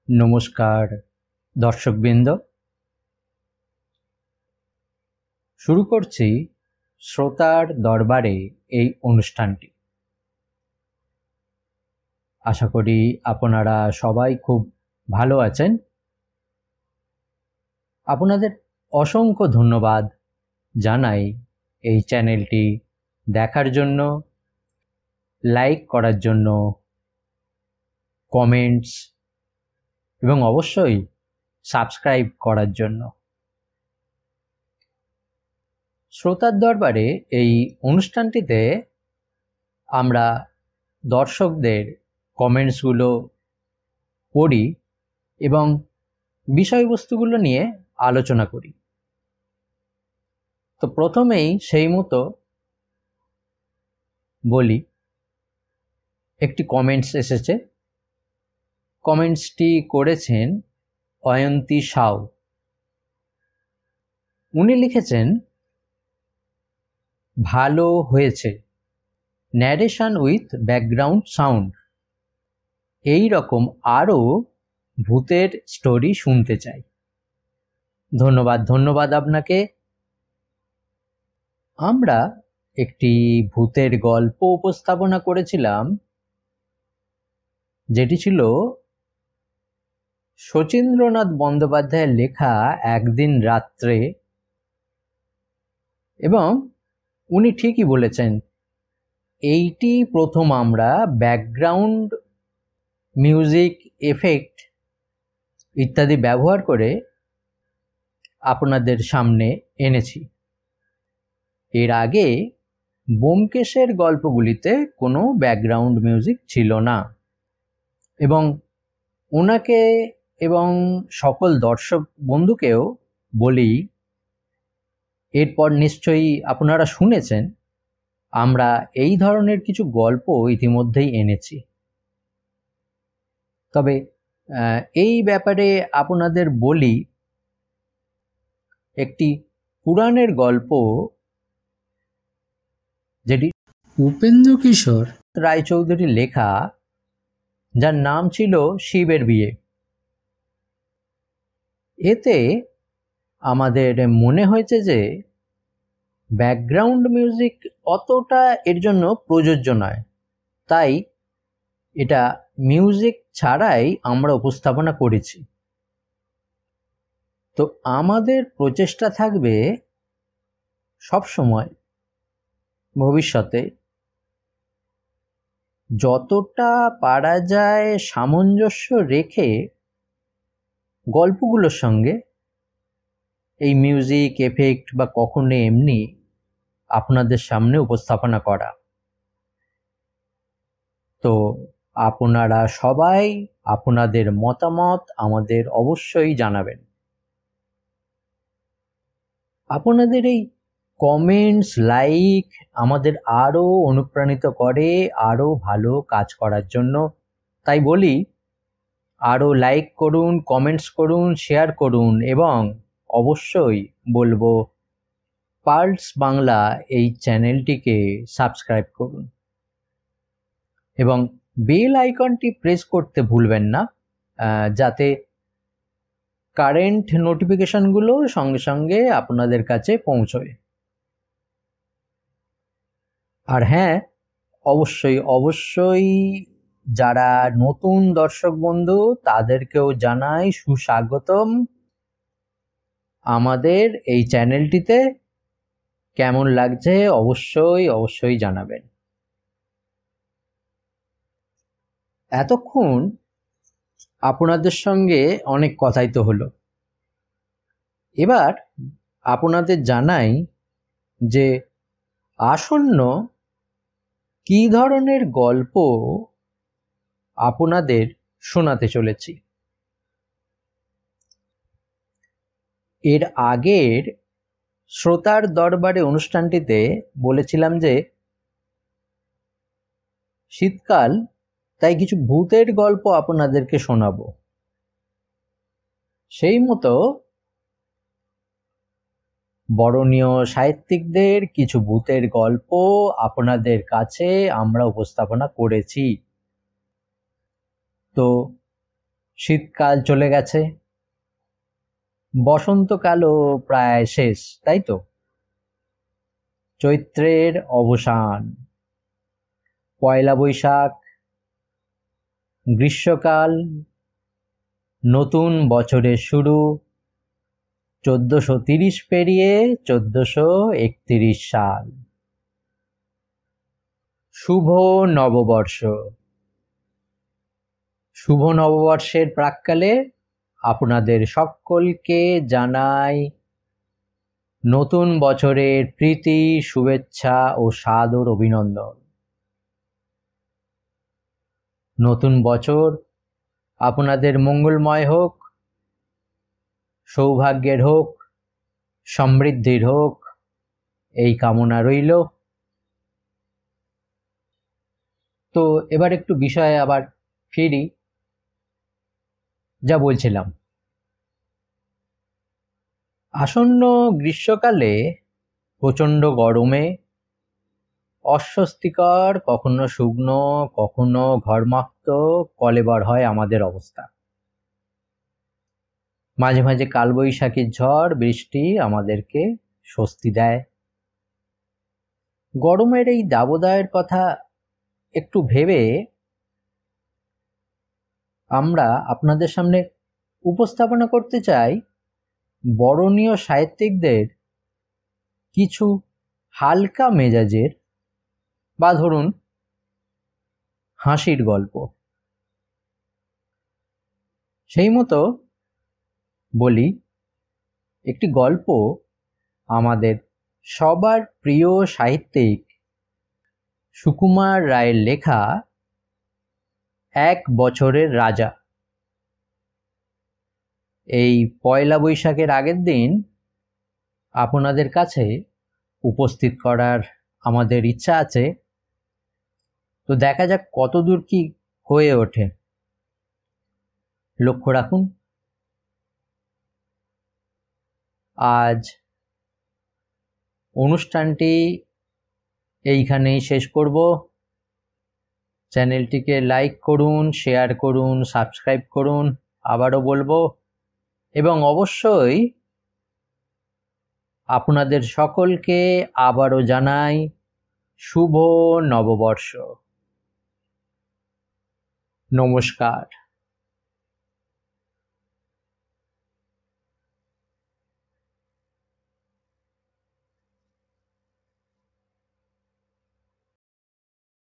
নমস্কার দর্শকবৃন্দ, শুরু করছি শ্রোতার দরবারে এই অনুষ্ঠানটি। আশা করি আপনারা সবাই খুব ভালো আছেন। আপনাদের অসংখ্য ধন্যবাদ জানাই এই চ্যানেলটি দেখার জন্য, লাইক করার জন্য, কমেন্টস এবং অবশ্যই সাবস্ক্রাইব করার জন্য। শ্রোতার দরবারে এই অনুষ্ঠানটিতে আমরা দর্শকদের কমেন্টসগুলো পড়ি এবং বিষয়বস্তুগুলো নিয়ে আলোচনা করি। তো প্রথমেই সেই মতো বলি, একটি কমেন্টস এসেছে। কমেন্টসটি করেছেন অয়ন্তী সাউ। উনি লিখেছেন, ভালো হয়েছে, ন্যারেশন উইথ ব্যাকগ্রাউন্ড সাউন্ড। এই রকম আরও ভূতের স্টোরি শুনতে চাই। ধন্যবাদ আপনাকে। আমরা একটি ভূতের গল্প উপস্থাপনা করেছিলাম, যেটি ছিল শচীন্দ্রনাথ বন্দ্যোপাধ্যায়ের লেখা একদিন রাত্রে। এবং উনি ঠিকই বলেছেন, এইটি প্রথম আমরা ব্যাকগ্রাউন্ড মিউজিক, এফেক্ট ইত্যাদি ব্যবহার করে আপনাদের সামনে এনেছি। এর আগে ব্যোমকেশের গল্পগুলিতে কোনো ব্যাকগ্রাউন্ড মিউজিক ছিল না। এবং ওনাকে এবং সকল দর্শক বন্ধুকেও বলি, এরপর নিশ্চয়ই আপনারা শুনেছেন, আমরা এই ধরনের কিছু গল্প ইতিমধ্যেই এনেছি। তবে এই ব্যাপারে আপনাদের বলি, একটি পুরাণের গল্প, যেটি উপেন্দ্র কিশোর রায়চৌধুরী লেখা, যার নাম ছিল শিবের বিয়ে। এতে আমাদের মনে হয়েছে যে ব্যাকগ্রাউন্ড মিউজিক অতটা এর জন্য প্রযোজ্য নয়, তাই এটা মিউজিক ছাড়াই আমরা উপস্থাপনা করেছি। তো আমাদের প্রচেষ্টা থাকবে সবসময় ভবিষ্যতে যতটা পারা যায় সামঞ্জস্য রেখে গল্পগুলোর সঙ্গে এই মিউজিক, এফেক্ট বা কখনো এমনি আপনাদের সামনে উপস্থাপনা করা। তো আপনারা সবাই আপনাদের মতামত আমাদের অবশ্যই জানাবেন। আপনাদের এই কমেন্টস, লাইক আমাদের আরও অনুপ্রাণিত করে আরও ভালো কাজ করার জন্য। তাই বলি, আরও লাইক করুন, কমেন্টস করুন, শেয়ার করুন এবং অবশ্যই বলবো পালস বাংলা এই চ্যানেলটিকে সাবস্ক্রাইব করুন এবং বেল আইকনটি প্রেস করতে ভুলবেন না, যাতে কারেন্ট নোটিফিকেশনগুলো সঙ্গে সঙ্গে আপনাদের কাছে পৌঁছয়। আর হ্যাঁ, অবশ্যই যারা নতুন দর্শক বন্ধু তাদেরকেও জানাই সুস্বাগতম আমাদের এই চ্যানেলটিতে। কেমন লাগছে অবশ্যই জানাবেন। এতক্ষণ আপনাদের সঙ্গে অনেক কথাই তো হলো। এবার আপনাদের জানাই যে আসন্ন কী ধরনের গল্প আপনাদের শোনাতে চলেছি। এর আগের শ্রোতার দরবারে অনুষ্ঠানটিতে বলেছিলাম যে শীতকাল, তাই কিছু ভূতের গল্প আপনাদেরকে শোনাবো। সেই মতো বরণীয় সাহিত্যিকদের কিছু ভূতের গল্প আপনাদের কাছে আমরা উপস্থাপনা করেছি। তো শীতকাল চলে গেছে, বসন্তকালও প্রায় শেষ, তাই তো? চৈত্রের অবসান, পয়লা বৈশাখ, গ্রীষ্মকাল, নতুন বছরের শুরু, 1430 পেরিয়ে 1431 সাল। শুভ নববর্ষ। শুভ নববর্ষের প্রাক্কালে আপনাদের সকলকে জানাই নতুন বছরের প্রীতি, শুভেচ্ছা ও সাদর অভিনন্দন। নতুন বছর আপনাদের মঙ্গলময় হোক, সৌভাগ্যের হোক, সমৃদ্ধির হোক, এই কামনা রইল। তো এবার একটু বিষয়ে আবার ফিরি। যা বলছিলাম, আসন্ন গ্রীষ্মকালে প্রচণ্ড গরমে অস্বস্তিকর, কখনো শুকনো, কখনো ঘর্মাক্ত কলেবর হয় আমাদের অবস্থা। মাঝে মাঝে কালবৈশাখীর ঝড় বৃষ্টি আমাদেরকে স্বস্তি দেয়। গরমের এই দাবদাহের কথা একটু ভেবে আমরা আপনাদের সামনে উপস্থাপনা করতে চাই বরণীয় সাহিত্যিকদের কিছু হালকা মেজাজের বা ধরুন হাসির গল্প। সেই মতো বলি, একটি গল্প আমাদের সবার প্রিয় সাহিত্যিক সুকুমার রায়ের লেখা এক বছরের রাজা। এই পয়লা বৈশাখের আগের দিন আপনাদের কাছে উপস্থিত করার আমাদের ইচ্ছা আছে। তো দেখা যাক কতদূর কি হয়ে ওঠে। লক্ষ্য রাখুন। আজ অনুষ্ঠানটি এইখানেই শেষ করব। চ্যানেলটিকে লাইক করুন, শেয়ার করুন, সাবস্ক্রাইব করুন, আবারও বলবো, এবং অবশ্যই আপনাদের সকলকে আবারও জানাই শুভ নববর্ষ। নমস্কার।